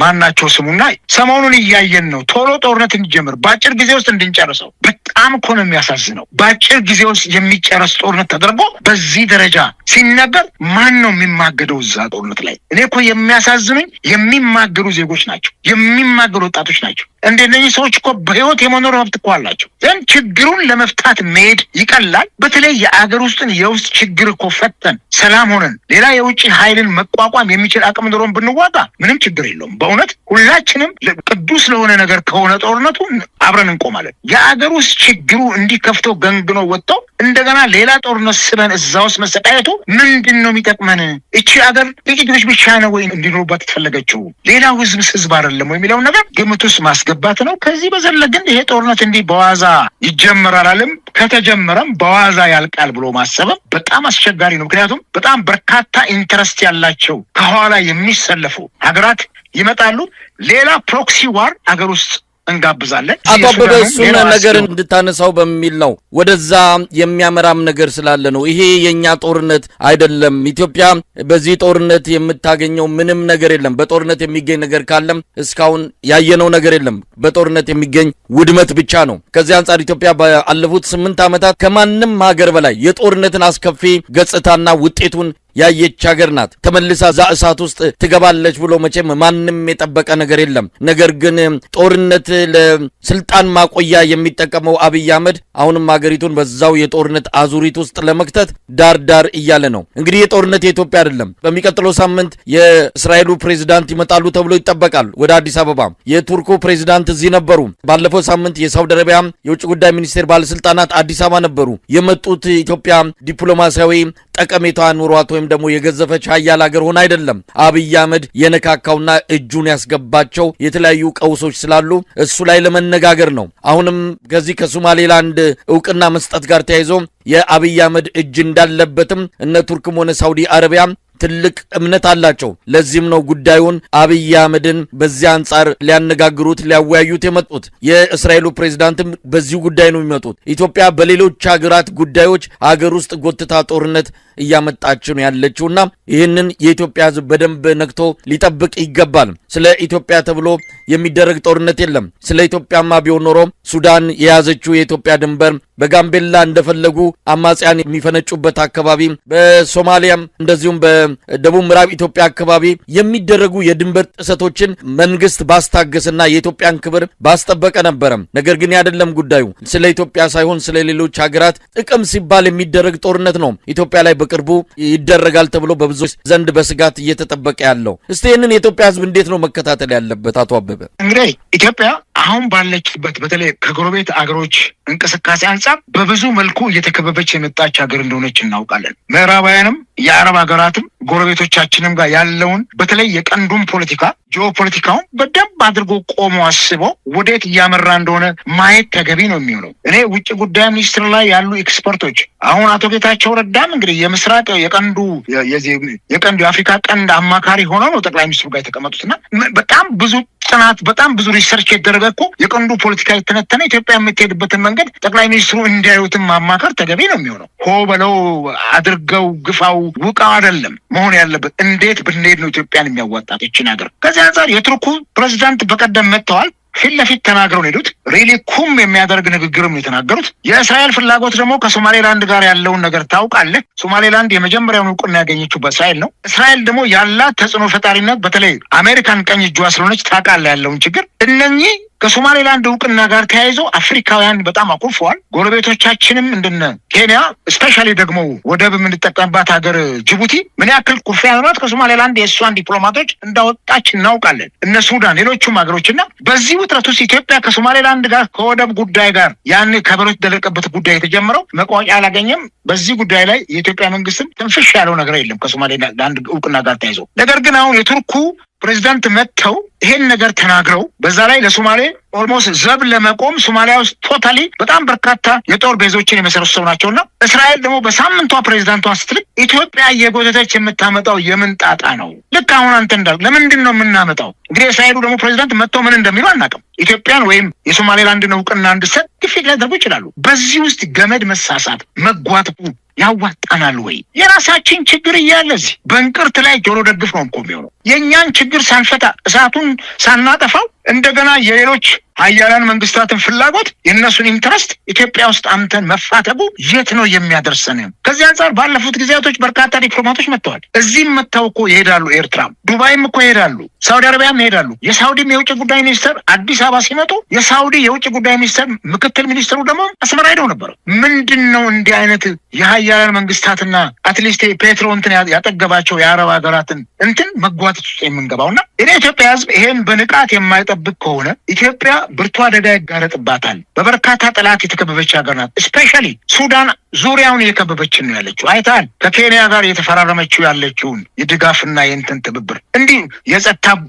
ማናቸው ስሙና ሰሞኑን እያየን ነው። ቶሎ ጦርነት እንዲጀምር በአጭር ጊዜ ውስጥ እንድንጨርሰው በጣም እኮ ነው የሚያሳዝነው። በአጭር ጊዜ ውስጥ የሚጨርስ ጦርነት ተደርጎ በዚህ ደረጃ ሲነገር ማን ነው የሚማገደው እዛ ጦርነት ላይ? እኔ እኮ የሚያሳዝኑኝ የሚማገዱ ዜጎች ናቸው፣ የሚማገዱ ወጣቶች ናቸው። እንደነዚህ ሰዎች እኮ በህይወት የመኖር መብት እኮ አላቸው። ዘን ችግሩን ለመፍታት መሄድ ይቀላል። በተለይ የአገር ውስጥን የውስጥ ችግር እኮ ፈተን ሰላም ሆነን ሌላ የውጭ ኃይልን መቋቋም የሚችል አቅም ኖሮን ብንዋጋ ምንም ችግር የለውም። በእውነት ሁላችንም ቅዱስ ለሆነ ነገር ከሆነ ጦርነቱ አብረን እንቆማለን። የአገር ውስጥ ችግሩ እንዲከፍተው ገንግኖ ወጥተው እንደገና ሌላ ጦርነት ስበን እዛ ውስጥ መሰቃየቱ ምንድን ነው የሚጠቅመን? እቺ አገር ጥቂቶች ብቻ ነው ወይ እንዲኖሩባት የተፈለገችው? ሌላው ህዝብ አይደለም ወይ የሚለውን ነገር ግምት ውስጥ ማስገባት ነው። ከዚህ በዘለ ግን ይሄ ጦርነት እንዲህ በዋዛ ይጀምራል አለም ከተጀመረም በዋዛ ያልቃል ብሎ ማሰብም በጣም አስቸጋሪ ነው። ምክንያቱም በጣም በርካታ ኢንተረስት ያላቸው ከኋላ የሚሰለፉ ሀገራት ይመጣሉ። ሌላ ፕሮክሲ ዋር አገር ውስጥ እንጋብዛለን። አቶ አበበ እሱን ነገር እንድታነሳው በሚል ነው። ወደዛ የሚያመራም ነገር ስላለ ነው። ይሄ የኛ ጦርነት አይደለም። ኢትዮጵያ በዚህ ጦርነት የምታገኘው ምንም ነገር የለም። በጦርነት የሚገኝ ነገር ካለም እስካሁን ያየነው ነገር የለም። በጦርነት የሚገኝ ውድመት ብቻ ነው። ከዚህ አንጻር ኢትዮጵያ ባለፉት 8 ዓመታት ከማንም ሀገር በላይ የጦርነትን አስከፊ ገጽታና ውጤቱን ያየች ሀገር ናት። ተመልሳ ዛ እሳት ውስጥ ትገባለች ብሎ መቼም ማንም የጠበቀ ነገር የለም። ነገር ግን ጦርነት ለስልጣን ማቆያ የሚጠቀመው አብይ አህመድ አሁንም ሀገሪቱን በዛው የጦርነት አዙሪት ውስጥ ለመክተት ዳር እያለ ነው። እንግዲህ የጦርነት የኢትዮጵያ አይደለም። በሚቀጥለው ሳምንት የእስራኤሉ ፕሬዝዳንት ይመጣሉ ተብሎ ይጠበቃል ወደ አዲስ አበባ። የቱርኩ ፕሬዝዳንት እዚህ ነበሩ። ባለፈው ሳምንት የሳውዲ አረቢያ የውጭ ጉዳይ ሚኒስቴር ባለስልጣናት አዲስ አበባ ነበሩ። የመጡት ኢትዮጵያ ዲፕሎማሲያዊ ጠቀሜታ ኑሯት ወይም ደግሞ የገዘፈች ሀያል ሀገር ሆነ አይደለም። አብይ አህመድ የነካካውና እጁን ያስገባቸው የተለያዩ ቀውሶች ስላሉ እሱ ላይ ለመነጋገር ነው። አሁንም ከዚህ ከሶማሌላንድ እውቅና መስጠት ጋር ተያይዞ የአብይ አህመድ እጅ እንዳለበትም እነ ቱርክም ሆነ ሳውዲ አረቢያ ትልቅ እምነት አላቸው። ለዚህም ነው ጉዳዩን አብይ አህመድን በዚያ አንጻር ሊያነጋግሩት ሊያወያዩት የመጡት። የእስራኤሉ ፕሬዝዳንትም በዚሁ ጉዳይ ነው የሚመጡት። ኢትዮጵያ በሌሎች ሀገራት ጉዳዮች ሀገር ውስጥ ጎትታ ጦርነት እያመጣች ነው ያለችውና ይህንን የኢትዮጵያ ሕዝብ በደንብ ነክቶ ሊጠብቅ ይገባል። ስለ ኢትዮጵያ ተብሎ የሚደረግ ጦርነት የለም። ስለ ኢትዮጵያማ ቢሆን ኖሮ ሱዳን የያዘችው የኢትዮጵያ ድንበር፣ በጋምቤላ እንደፈለጉ አማጽያን የሚፈነጩበት አካባቢ፣ በሶማሊያም እንደዚሁም በደቡብ ምዕራብ ኢትዮጵያ አካባቢ የሚደረጉ የድንበር ጥሰቶችን መንግስት ባስታገስና የኢትዮጵያን ክብር ባስጠበቀ ነበረ። ነገር ግን ያደለም ጉዳዩ ስለ ኢትዮጵያ ሳይሆን ስለ ሌሎች ሀገራት ጥቅም ሲባል የሚደረግ ጦርነት ነው። ኢትዮጵያ ላይ በቅርቡ ይደረጋል ተብሎ በብዙዎች ዘንድ በስጋት እየተጠበቀ ያለው። እስቲ ይህንን የኢትዮጵያ ህዝብ እንዴት ነው መከታተል ያለበት? አቶ አበበ እንግዲህ ኢትዮጵያ አሁን ባለችበት በተለይ ከጎረቤት አገሮች እንቅስቃሴ አንጻር በብዙ መልኩ እየተከበበች የመጣች ሀገር እንደሆነች እናውቃለን። ምዕራባውያንም የአረብ ሀገራትም ጎረቤቶቻችንም ጋር ያለውን በተለይ የቀንዱን ፖለቲካ ጂኦፖለቲካውን በደንብ አድርጎ ቆሞ አስበው ወዴት እያመራ እንደሆነ ማየት ተገቢ ነው የሚሆነው። እኔ ውጭ ጉዳይ ሚኒስትር ላይ ያሉ ኤክስፐርቶች አሁን አቶ ጌታቸው ረዳም እንግዲህ የምስራቅ የቀንዱ የአፍሪካ ቀንድ አማካሪ ሆነው ነው ጠቅላይ ሚኒስትሩ ጋር የተቀመጡትና በጣም ብዙ ጥናት በጣም ብዙ ሪሰርች የተደረገ እኮ የቀንዱ ፖለቲካ የተነተነ ኢትዮጵያ የምትሄድበትን መንገድ ጠቅላይ ሚኒስትሩ እንዲያዩትን ማማከር ተገቢ ነው የሚሆነው። ሆ በለው አድርገው ግፋው ውቃው አይደለም መሆን ያለበት። እንዴት ብንሄድ ነው ኢትዮጵያን የሚያዋጣት ይችን ሀገር? ከዚህ አንጻር የቱርኩ ፕሬዚዳንት በቀደም መጥተዋል። ፊት ለፊት ተናግረው ነው ሄዱት። ሪሊ ኩም የሚያደርግ ንግግርም የተናገሩት። የእስራኤል ፍላጎት ደግሞ ከሶማሌላንድ ጋር ያለውን ነገር ታውቃለህ። ሶማሌላንድ የመጀመሪያውን እውቅና ያገኘችው በእስራኤል ነው። እስራኤል ደግሞ ያላት ተጽዕኖ ፈጣሪነት በተለይ አሜሪካን ቀኝ እጇ ስለሆነች ታውቃለህ ያለውን ችግር። እነኚህ ከሶማሌላንድ እውቅና ጋር ተያይዞ አፍሪካውያን በጣም አኩርፈዋል። ጎረቤቶቻችንም እንደነ ኬንያ ስፔሻሊ ደግሞ ወደብ የምንጠቀምባት ሀገር ጅቡቲ ምን ያክል ኩርፊያ ኖሯት ከሶማሌላንድ የእሷን ዲፕሎማቶች እንዳወጣች እናውቃለን። እነ ሱዳን፣ ሌሎቹም ሀገሮችና በዚህ ውጥረት ውስጥ ኢትዮጵያ ከሶማሌላንድ ጋር ከወደብ ጉዳይ ጋር ያን ከበሮች ደለቀበት ጉዳይ የተጀመረው መቋጫ አላገኘም። በዚህ ጉዳይ ላይ የኢትዮጵያ መንግስትም ትንፍሽ ያለው ነገር የለም ከሶማሌላንድ እውቅና ጋር ተያይዞ። ነገር ግን አሁን የቱርኩ ፕሬዚዳንት መጥተው ይሄን ነገር ተናግረው በዛ ላይ ለሶማሌ ኦልሞስት ዘብ ለመቆም ሶማሊያ ውስጥ ቶታሊ በጣም በርካታ የጦር ቤዞችን የመሰረቱ ሰው ናቸውና እስራኤል ደግሞ በሳምንቷ ፕሬዚዳንቷን ስትልክ ኢትዮጵያ እየጎተተች የምታመጣው የምን ጣጣ ነው? ልክ አሁን አንተ እንዳልክ ለምንድን ነው የምናመጣው? እንግዲህ እስራኤሉ ደግሞ ፕሬዚዳንት መጥተው ምን እንደሚሉ አናውቅም። ኢትዮጵያን ወይም የሶማሌላንድን እውቅና እንድሰጥ ግፊት ሊያደርጉ ይችላሉ። በዚህ ውስጥ ገመድ መሳሳት መጓተቱ ያዋጣናል ወይ? የራሳችን ችግር እያለ እዚህ በእንቅርት ላይ ጆሮ ደግፍ ነው እኮ የሚሆነው። የእኛን ችግር ሳንፈታ እሳቱን ሳናጠፋው እንደገና የሌሎች ሀያላን መንግስታትን ፍላጎት የእነሱን ኢንትረስት ኢትዮጵያ ውስጥ አምተን መፋተጉ የት ነው የሚያደርሰን? ከዚህ አንጻር ባለፉት ጊዜያቶች በርካታ ዲፕሎማቶች መጥተዋል። እዚህም መጥተው እኮ ይሄዳሉ። ኤርትራም ዱባይም እኮ ይሄዳሉ። ሳውዲ አረቢያም ይሄዳሉ። የሳውዲም የውጭ ጉዳይ ሚኒስትር አዲስ አበባ ሲመጡ የሳውዲ የውጭ ጉዳይ ሚኒስትር ምክትል ሚኒስትሩ ደግሞ አስመራ ሄደው ነበር። ምንድን ነው እንዲህ አይነት የሀያላን መንግስታትና አትሊስት ፔትሮ እንትን ያጠገባቸው የአረብ ሀገራትን እንትን መጓተት ውስጥ የምንገባውና እኔ ኢትዮጵያ ህዝብ ይሄን በንቃት የማይጠብቅ ከሆነ ኢትዮጵያ ብርቱ አደጋ ይጋረጥባታል። በበርካታ ጠላት የተከበበች ሀገር ናት። ስፔሻሊ ሱዳን ዙሪያውን እየከበበችን ነው ያለችው። አይታል ከኬንያ ጋር የተፈራረመችው ያለችውን የድጋፍና የእንትን ትብብር እንዲህ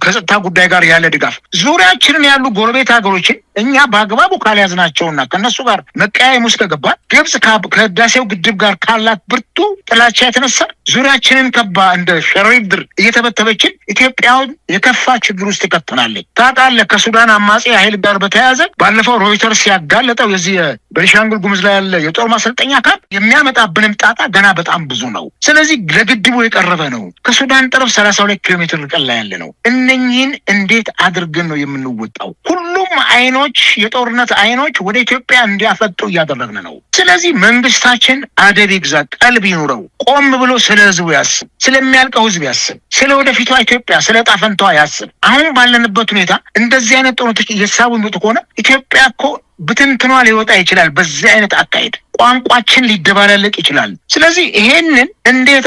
ከጸጥታ ጉዳይ ጋር ያለ ድጋፍ ዙሪያችንን ያሉ ጎረቤት ሀገሮችን እኛ በአግባቡ ካልያዝናቸውና ከነሱ ጋር መቀያየም ውስጥ ከገባን ግብጽ ከህዳሴው ግድብ ጋር ካላት ብርቱ ጥላቻ የተነሳ ዙሪያችንን ከባ እንደ ሸረሪት ድር እየተበተበችን ኢትዮጵያውን የከፋ ችግር ውስጥ ትከተናለች። ታውቃለህ፣ ከሱዳን አማጺ ኃይል ጋር በተያያዘ ባለፈው ሮይተርስ ያጋለጠው የዚህ በቤኒሻንጉል ጉሙዝ ላይ ያለ የጦር ማሰልጠኛ ካምፕ የሚያመጣብንም ጣጣ ገና በጣም ብዙ ነው። ስለዚህ ለግድቡ የቀረበ ነው። ከሱዳን ጠረፍ 32 ኪሎ ሜትር ርቀት ላይ ያለ ነው። እነኚህን እንዴት አድርገን ነው የምንወጣው? ሁሉም አይኖች የጦርነት አይኖች ወደ ኢትዮጵያ እንዲያፈጡ እያደረግን ነው። ስለዚህ መንግስታችን አደብ ይግዛ፣ ቀልብ ይኑረው፣ ቆም ብሎ ስለ ህዝቡ ያስብ፣ ስለሚያልቀው ህዝብ ያስብ፣ ስለ ወደፊቷ ኢትዮጵያ ስለ ጣፈንቷ ያስብ። አሁን ባለንበት ሁኔታ እንደዚህ አይነት ጦርነቶች እየተሳቡ የሚወጡ ከሆነ ኢትዮጵያ እኮ ብትንትኗ ሊወጣ ይችላል። በዚህ አይነት አካሄድ ቋንቋችን ሊደባላለቅ ይችላል። ስለዚህ ይሄንን እንዴት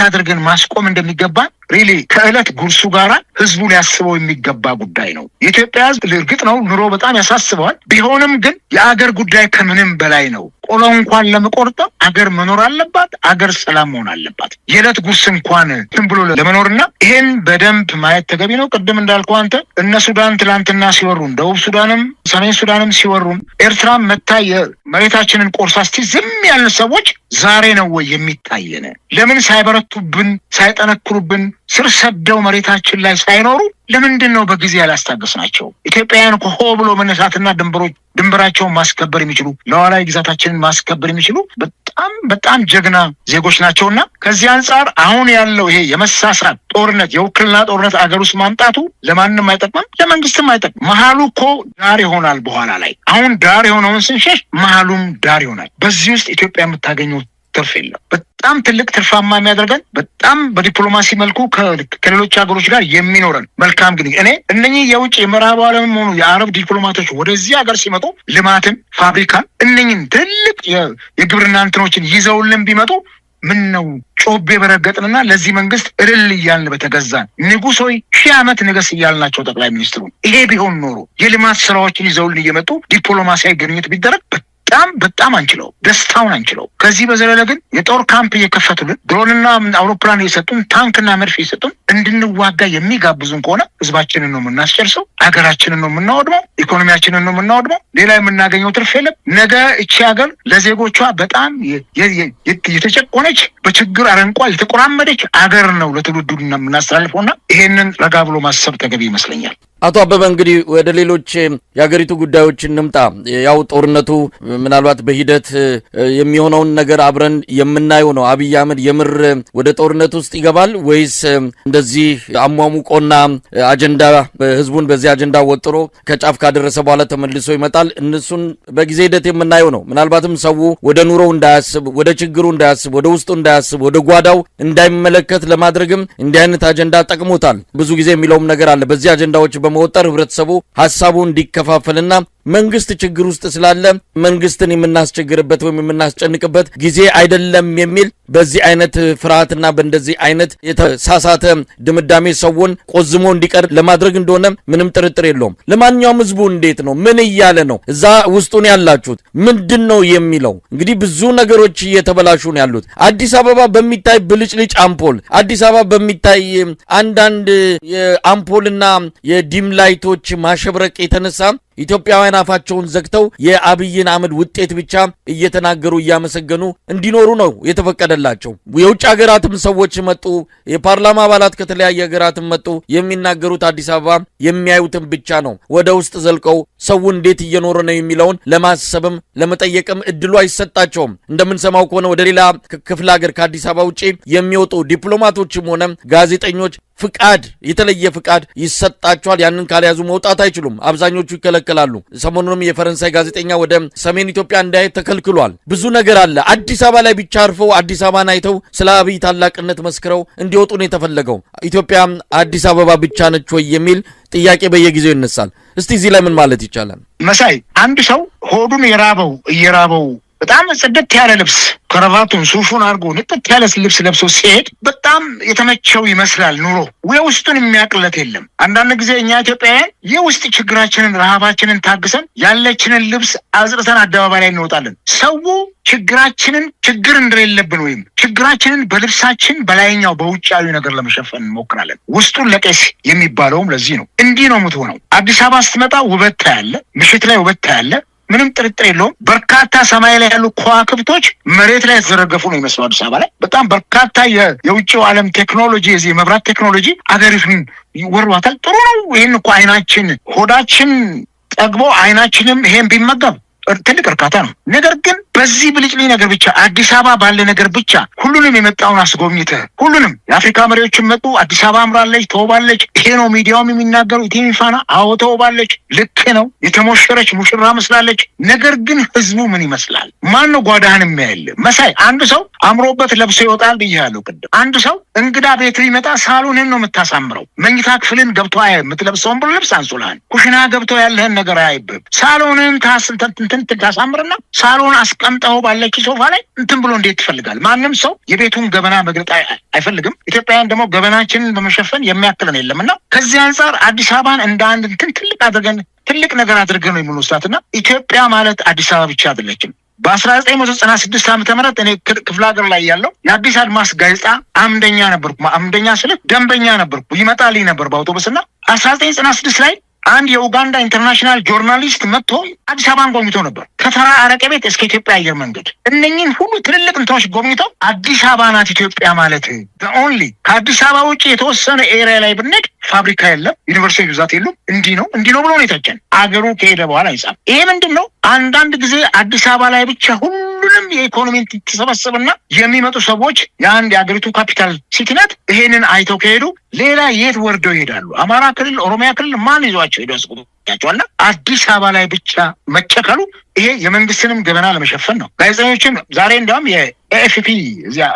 አድርገን ማስቆም እንደሚገባ ሪሊ ከእለት ጉርሱ ጋራ ህዝቡ ሊያስበው የሚገባ ጉዳይ ነው። የኢትዮጵያ ህዝብ እርግጥ ነው ኑሮ በጣም ያሳስበዋል። ቢሆንም ግን የአገር ጉዳይ ከምንም በላይ ነው። ቆሎ እንኳን ለመቆርጠም አገር መኖር አለባት። አገር ሰላም መሆን አለባት። የዕለት ጉርስ እንኳን ዝም ብሎ ለመኖርና ይሄን በደንብ ማየት ተገቢ ነው። ቅድም እንዳልከው አንተ እነ ሱዳን ትላንትና ሲወሩን፣ ደቡብ ሱዳንም ሰሜን ሱዳንም ሲወሩን፣ ኤርትራም መታ መሬታችንን ቆርሳ እስቲ ዝም ያልን ሰዎች ዛሬ ነው ወይ የሚታየን? ለምን ሳይበረቱብን ሳይጠነክሩብን ስር ሰደው መሬታችን ላይ ሳይኖሩ ለምንድን ነው በጊዜ ያላስታገስናቸው? ኢትዮጵያውያን እኮ ሆ ብሎ መነሳትና ድንበራቸውን ማስከበር የሚችሉ ሉዓላዊ ግዛታችንን ማስከበር የሚችሉ በጣም ጀግና ዜጎች ናቸውና ከዚህ አንጻር አሁን ያለው ይሄ የመሳሳት ጦርነት የውክልና ጦርነት አገር ውስጥ ማምጣቱ ለማንም አይጠቅምም፣ ለመንግስትም አይጠቅም። መሀሉ እኮ ዳር ይሆናል በኋላ ላይ። አሁን ዳር የሆነውን ስንሸሽ መሀሉም ዳር ይሆናል። በዚህ ውስጥ ኢትዮጵያ የምታገኘው ትርፍ የለም። በጣም ትልቅ ትርፋማ የሚያደርገን በጣም በዲፕሎማሲ መልኩ ከሌሎች ሀገሮች ጋር የሚኖረን መልካም ግንኙነት እኔ እነኚህ የውጭ የምዕራብ ዓለም ሆኑ የአረብ ዲፕሎማቶች ወደዚህ ሀገር ሲመጡ ልማትን፣ ፋብሪካን እነኚህን ትልቅ የግብርና እንትኖችን ይዘውልን ቢመጡ ምን ነው ጮቤ በረገጥንና ለዚህ መንግስት እልል እያልን በተገዛን። ንጉሥ ሆይ 1000 ዓመት ንገስ እያልናቸው ጠቅላይ ሚኒስትሩ ይሄ ቢሆን ኖሮ የልማት ስራዎችን ይዘውልን እየመጡ ዲፕሎማሲያዊ ግንኙነት ቢደረግ በጣም አንችለው፣ ደስታውን አንችለው። ከዚህ በዘለለ ግን የጦር ካምፕ እየከፈቱልን ድሮንና አውሮፕላን እየሰጡን ታንክና መድፍ እየሰጡን እንድንዋጋ የሚጋብዙን ከሆነ ህዝባችንን ነው የምናስጨርሰው፣ ሀገራችንን ነው የምናወድመው፣ ኢኮኖሚያችንን ነው የምናወድመው። ሌላ የምናገኘው ትርፍ የለም። ነገ እቺ ሀገር ለዜጎቿ በጣም የተጨቆነች በችግር አረንቋ የተቆራመደች አገር ነው ለትውልዱ የምናስተላልፈውና ይሄንን ረጋ ብሎ ማሰብ ተገቢ ይመስለኛል። አቶ አበበ እንግዲህ ወደ ሌሎች የሀገሪቱ ጉዳዮች እንምጣ። ያው ጦርነቱ ምናልባት በሂደት የሚሆነውን ነገር አብረን የምናየው ነው። አብይ አህመድ የምር ወደ ጦርነት ውስጥ ይገባል ወይስ እንደዚህ አሟሙቆና አጀንዳ ህዝቡን በዚህ አጀንዳ ወጥሮ ከጫፍ ካደረሰ በኋላ ተመልሶ ይመጣል? እነሱን በጊዜ ሂደት የምናየው ነው። ምናልባትም ሰው ወደ ኑሮው እንዳያስብ፣ ወደ ችግሩ እንዳያስብ፣ ወደ ውስጡ እንዳያስብ፣ ወደ ጓዳው እንዳይመለከት ለማድረግም እንዲህ አይነት አጀንዳ ጠቅሞታል። ብዙ ጊዜ የሚለውም ነገር አለ። በዚህ አጀንዳዎች በመወጠር ህብረተሰቡ ሀሳቡ እንዲከፋፈልና መንግስት ችግር ውስጥ ስላለ መንግስትን የምናስቸግርበት ወይም የምናስጨንቅበት ጊዜ አይደለም የሚል በዚህ አይነት ፍርሃትና በእንደዚህ አይነት የተሳሳተ ድምዳሜ ሰውን ቆዝሞ እንዲቀር ለማድረግ እንደሆነ ምንም ጥርጥር የለውም። ለማንኛውም ህዝቡ እንዴት ነው? ምን እያለ ነው? እዛ ውስጡን ያላችሁት ምንድን ነው የሚለው? እንግዲህ ብዙ ነገሮች እየተበላሹ ነው ያሉት። አዲስ አበባ በሚታይ ብልጭልጭ አምፖል፣ አዲስ አበባ በሚታይ አንዳንድ የአምፖልና የዲም ላይቶች ማሸብረቅ የተነሳ ኢትዮጵያውያን አፋቸውን ዘግተው የአብይን አህመድ ውጤት ብቻ እየተናገሩ እያመሰገኑ እንዲኖሩ ነው የተፈቀደላቸው። የውጭ ሀገራትም ሰዎች መጡ፣ የፓርላማ አባላት ከተለያየ ሀገራትም መጡ። የሚናገሩት አዲስ አበባ የሚያዩትን ብቻ ነው። ወደ ውስጥ ዘልቀው ሰው እንዴት እየኖረ ነው የሚለውን ለማሰብም ለመጠየቅም እድሉ አይሰጣቸውም። እንደምንሰማው ከሆነ ወደ ሌላ ክፍለ ሀገር ከአዲስ አበባ ውጭ የሚወጡ ዲፕሎማቶችም ሆነ ጋዜጠኞች ፍቃድ የተለየ ፍቃድ ይሰጣቸዋል። ያንን ካልያዙ መውጣት አይችሉም። አብዛኞቹ ይከለከላሉ። ሰሞኑንም የፈረንሳይ ጋዜጠኛ ወደ ሰሜን ኢትዮጵያ እንዳይሄድ ተከልክሏል። ብዙ ነገር አለ። አዲስ አበባ ላይ ብቻ አርፈው አዲስ አበባን አይተው ስለ አብይ ታላቅነት መስክረው እንዲወጡ ነው የተፈለገው። ኢትዮጵያ አዲስ አበባ ብቻ ነች ወይ የሚል ጥያቄ በየጊዜው ይነሳል። እስቲ እዚህ ላይ ምን ማለት ይቻላል? መሳይ አንድ ሰው ሆዱን እየራበው በጣም ጽድት ያለ ልብስ ከረቫቱን ሱፉን አድርጎ ንጥት ያለ ልብስ ለብሶ ሲሄድ በጣም የተመቸው ይመስላል ኑሮ። የውስጡን የሚያቅለት የለም። አንዳንድ ጊዜ እኛ ኢትዮጵያውያን የውስጥ ችግራችንን ረሃባችንን ታግሰን ያለችንን ልብስ አዝርተን አደባባይ ላይ እንወጣለን። ሰው ችግራችንን ችግር እንደሌለብን ወይም ችግራችንን በልብሳችን በላይኛው በውጫዊ ነገር ለመሸፈን እንሞክራለን። ውስጡን ለቄስ የሚባለውም ለዚህ ነው። እንዲህ ነው የምትሆነው። አዲስ አበባ ስትመጣ ውበት ታያለ፣ ምሽት ላይ ውበት ታያለ። ምንም ጥርጥር የለውም። በርካታ ሰማይ ላይ ያሉ ከዋክብቶች መሬት ላይ የተዘረገፉ ነው የሚመስለው። አዲስ አበባ ላይ በጣም በርካታ የውጭው ዓለም ቴክኖሎጂ የዚህ የመብራት ቴክኖሎጂ አገሪቱን ይወሯታል። ጥሩ ነው። ይህን እኮ አይናችን ሆዳችን ጠግቦ አይናችንም ይሄን ቢመገብ ትልቅ እርካታ ነው። ነገር ግን በዚህ ብልጭልኝ ነገር ብቻ አዲስ አበባ ባለ ነገር ብቻ ሁሉንም የመጣውን አስጎብኝተህ ሁሉንም የአፍሪካ መሪዎችን መጡ። አዲስ አበባ አምራለች፣ ተውባለች። ይሄ ነው ሚዲያውም የሚናገሩ ኢቲቪ ፋና። አዎ ተውባለች፣ ልክ ነው፣ የተሞሸረች ሙሽራ መስላለች። ነገር ግን ህዝቡ ምን ይመስላል? ማን ነው ጓዳህን የሚያይል? መሳይ አንድ ሰው አምሮበት ለብሶ ይወጣል ብያለሁ ቅድም። አንድ ሰው እንግዳ ቤት ቢመጣ ሳሎንን ነው የምታሳምረው። መኝታ ክፍልን ገብቶ የምትለብሰውን ብሎ ልብስ አንሶልሃል። ኩሽና ገብቶ ያለህን ነገር አያይብም። ሳሎንን ታሳምርና ሳሎን አስቀምጠው ባለች ሶፋ ላይ እንትን ብሎ እንዴት ትፈልጋል? ማንም ሰው የቤቱን ገበና መግለጥ አይፈልግም። ኢትዮጵያውያን ደግሞ ገበናችንን በመሸፈን የሚያክለን የለምና ከዚህ አንጻር አዲስ አበባን እንደ አንድ እንትን ትልቅ ነገር አድርገን ነው የምንወስዳትና ኢትዮጵያ ማለት አዲስ አበባ ብቻ አይደለችም። በ1996 ዓመተ ምህረት እኔ ክፍለ ሀገር ላይ ያለው የአዲስ አድማስ ጋዜጣ አምደኛ ነበርኩ። አምደኛ ስለ ደንበኛ ነበርኩ። ይመጣልኝ ነበር በአውቶቡስና 1996 ላይ አንድ የኡጋንዳ ኢንተርናሽናል ጆርናሊስት መጥቶ አዲስ አበባን ጎብኝቶ ነበር። ከተራ አረቄ ቤት እስከ ኢትዮጵያ አየር መንገድ እነኝን ሁሉ ትልልቅ እንትኖች ጎብኝተው አዲስ አበባ ናት ኢትዮጵያ ማለት ኦንሊ። ከአዲስ አበባ ውጭ የተወሰነ ኤሪያ ላይ ብንሄድ ፋብሪካ የለም፣ ዩኒቨርሲቲ ብዛት የሉም። እንዲህ ነው ብሎ ነው የተቸን። አገሩ ከሄደ በኋላ ይጻፍ። ይሄ ምንድን ነው? አንዳንድ ጊዜ አዲስ አበባ ላይ ብቻ ሁሉንም የኢኮኖሚ ተሰበሰብና የሚመጡ ሰዎች የአንድ የአገሪቱ ካፒታል ሲቲ ናት። ይሄንን አይተው ከሄዱ ሌላ የት ወርደው ይሄዳሉ? አማራ ክልል፣ ኦሮሚያ ክልል ማን ይዟቸው ሄዶ ያስቆጣቸዋልና አዲስ አበባ ላይ ብቻ መቸከሉ ይሄ የመንግስትንም ገበና ለመሸፈን ነው። ጋዜጠኞችም ዛሬ እንዲያውም የኤኤፍፒ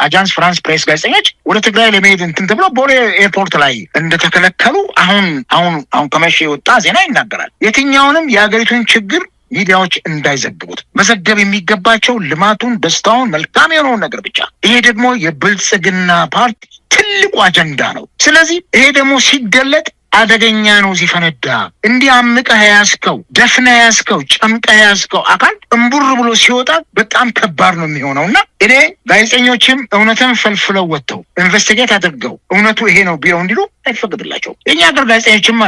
አጃንስ ፍራንስ ፕሬስ ጋዜጠኞች ወደ ትግራይ ለመሄድ እንትን ተብሎ ቦሌ ኤርፖርት ላይ እንደተከለከሉ አሁን ከመሸ የወጣ ዜና ይናገራል። የትኛውንም የሀገሪቱን ችግር ሚዲያዎች እንዳይዘግቡት መዘገብ የሚገባቸው ልማቱን፣ ደስታውን፣ መልካም የሆነውን ነገር ብቻ። ይሄ ደግሞ የብልጽግና ፓርቲ ትልቁ አጀንዳ ነው። ስለዚህ ይሄ ደግሞ ሲገለጥ አደገኛ ነው። ሲፈነዳ እንዲህ አምቀህ ያዝከው፣ ደፍነህ ያዝከው፣ ጨምቀህ ያዝከው አካል እምቡር ብሎ ሲወጣ በጣም ከባድ ነው የሚሆነውና እኔ ጋዜጠኞችም እውነትን ፈልፍለው ወጥተው ኢንቨስቲጌት አድርገው እውነቱ ይሄ ነው ቢለው እንዲሉ አይፈቅድላቸው። የኛ ሀገር ጋዜጠኞችማ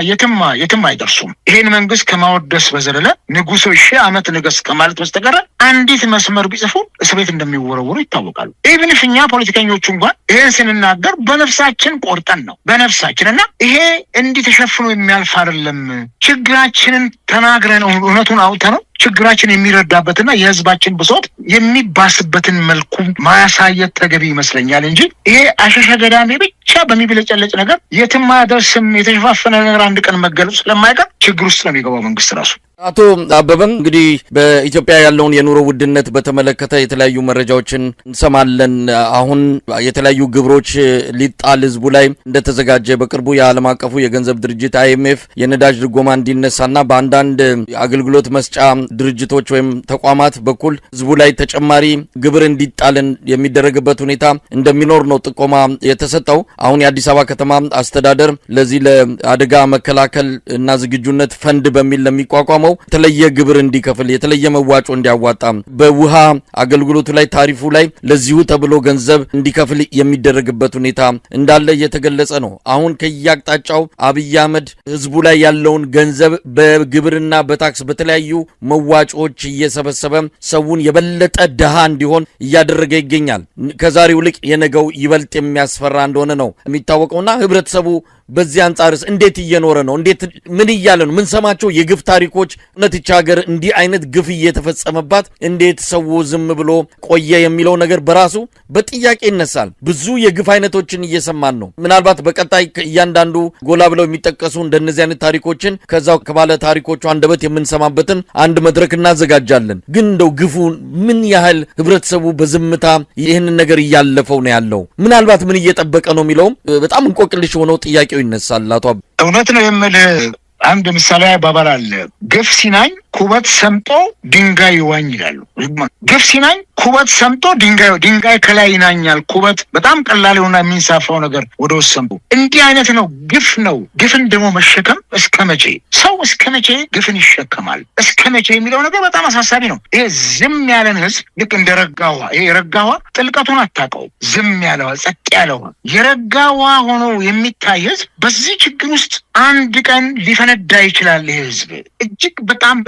የትም አይደርሱም። ይሄን መንግስት ከማወደስ በዘለለ ንጉሶ 1000 ዓመት ንገስ ከማለት በስተቀር አንዲት መስመር ቢጽፉ እስር ቤት እንደሚወረወሩ ይታወቃሉ። ኢቭን እኛ ፖለቲከኞቹ እንኳን ይሄን ስንናገር በነፍሳችን ቆርጠን ነው በነፍሳችን። እና ይሄ እንዲህ ተሸፍኖ የሚያልፍ አይደለም። ችግራችንን ተናግረን እውነቱን አውጥተን ነው ችግራችን የሚረዳበትና የህዝባችን ብሶት የሚባስበትን መልኩ ማሳየት ተገቢ ይመስለኛል እንጂ ይሄ አሸሸ ገዳሜ ብቻ በሚብለጨለጭ ነገር የትም አያደርስም። የተሸፋፈነ ነገር አንድ ቀን መገለጹ ስለማይቀር ችግር ውስጥ ነው የሚገባው መንግስት ራሱ። አቶ አበበም እንግዲህ በኢትዮጵያ ያለውን የኑሮ ውድነት በተመለከተ የተለያዩ መረጃዎችን እንሰማለን። አሁን የተለያዩ ግብሮች ሊጣል ህዝቡ ላይ እንደተዘጋጀ በቅርቡ የዓለም አቀፉ የገንዘብ ድርጅት አይኤምኤፍ የነዳጅ ድጎማ እንዲነሳና በአንዳንድ አገልግሎት መስጫ ድርጅቶች ወይም ተቋማት በኩል ህዝቡ ላይ ተጨማሪ ግብር እንዲጣልን የሚደረግበት ሁኔታ እንደሚኖር ነው ጥቆማ የተሰጠው። አሁን የአዲስ አበባ ከተማ አስተዳደር ለዚህ ለአደጋ መከላከል እና ዝግጁነት ፈንድ በሚል ለሚቋቋመው የተለየ ግብር እንዲከፍል የተለየ መዋጮ እንዲያዋጣ በውሃ አገልግሎቱ ላይ ታሪፉ ላይ ለዚሁ ተብሎ ገንዘብ እንዲከፍል የሚደረግበት ሁኔታ እንዳለ እየተገለጸ ነው። አሁን ከያቅጣጫው አብይ አህመድ ህዝቡ ላይ ያለውን ገንዘብ በግብርና በታክስ በተለያዩ መዋጮዎች እየሰበሰበ ሰውን የበለጠ ድሃ እንዲሆን እያደረገ ይገኛል። ከዛሬው ልቅ የነገው ይበልጥ የሚያስፈራ እንደሆነ ነው የሚታወቀውና ህብረተሰቡ በዚህ አንጻርስ እንዴት እየኖረ ነው? እንዴት ምን እያለ ነው? ምን ሰማቸው የግፍ ታሪኮች እውነት ይህች ሀገር እንዲህ አይነት ግፍ እየተፈጸመባት እንዴት ሰው ዝም ብሎ ቆየ የሚለው ነገር በራሱ በጥያቄ ይነሳል። ብዙ የግፍ አይነቶችን እየሰማን ነው። ምናልባት በቀጣይ እያንዳንዱ ጎላ ብለው የሚጠቀሱ እንደነዚህ አይነት ታሪኮችን ከዛው ከባለ ታሪኮቹ አንደበት የምንሰማበትን አንድ መድረክ እናዘጋጃለን። ግን እንደው ግፉ ምን ያህል ህብረተሰቡ በዝምታ ይህንን ነገር እያለፈው ነው ያለው? ምናልባት ምን እየጠበቀ ነው የሚለውም በጣም እንቆቅልሽ ሆነው ጥያቄው ይነሳል። አቶ እውነት ነው የምልህ አንድ ምሳሌ አባባል አለ። ግፍ ሲናኝ ኩበት ሰምጦ ድንጋይ ይዋኝ ይላሉ። ግፍ ሲናኝ ኩበት ሰምጦ ድንጋይ ከላይ ይናኛል። ኩበት በጣም ቀላል የሆነ የሚንሳፋው ነገር ወደ ውስጥ ሰምጦ እንዲህ አይነት ነው። ግፍ ነው። ግፍን ደግሞ መሸከም እስከ መቼ? ሰው እስከ መቼ ግፍን ይሸከማል? እስከ መቼ የሚለው ነገር በጣም አሳሳቢ ነው። ይሄ ዝም ያለን ህዝብ ልክ እንደ ረጋ ውሃ፣ ይሄ የረጋ ውሃ ጥልቀቱን አታውቀው። ዝም ያለ ውሃ፣ ጸጥ ያለ ውሃ፣ የረጋ ውሃ ሆኖ የሚታይ ህዝብ በዚህ ችግር ውስጥ አንድ ቀን ሊፈነዳ ይችላል። ይሄ ህዝብ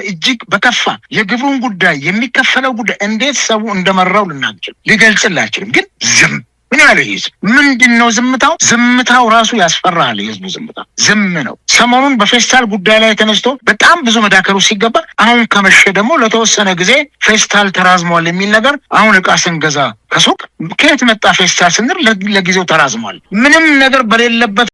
እጅግ በከፋ የግብሩን ጉዳይ የሚከፈለው ጉዳይ እንዴት ሰው እንደመራው ልናገር ሊገልጽላችልም። ግን ዝም ምን ያለ ህዝብ ምንድነው ዝምታው? ዝምታው ራሱ ያስፈራል። የህዝቡ ዝምታ ዝም ነው። ሰሞኑን በፌስታል ጉዳይ ላይ ተነስቶ በጣም ብዙ መዳከሩ ሲገባ አሁን ከመሸ ደግሞ ለተወሰነ ጊዜ ፌስታል ተራዝሟል የሚል ነገር አሁን ዕቃ ስንገዛ ከሱቅ ከየት መጣ ፌስታል ስንል ለጊዜው ተራዝሟል። ምንም ነገር በሌለበት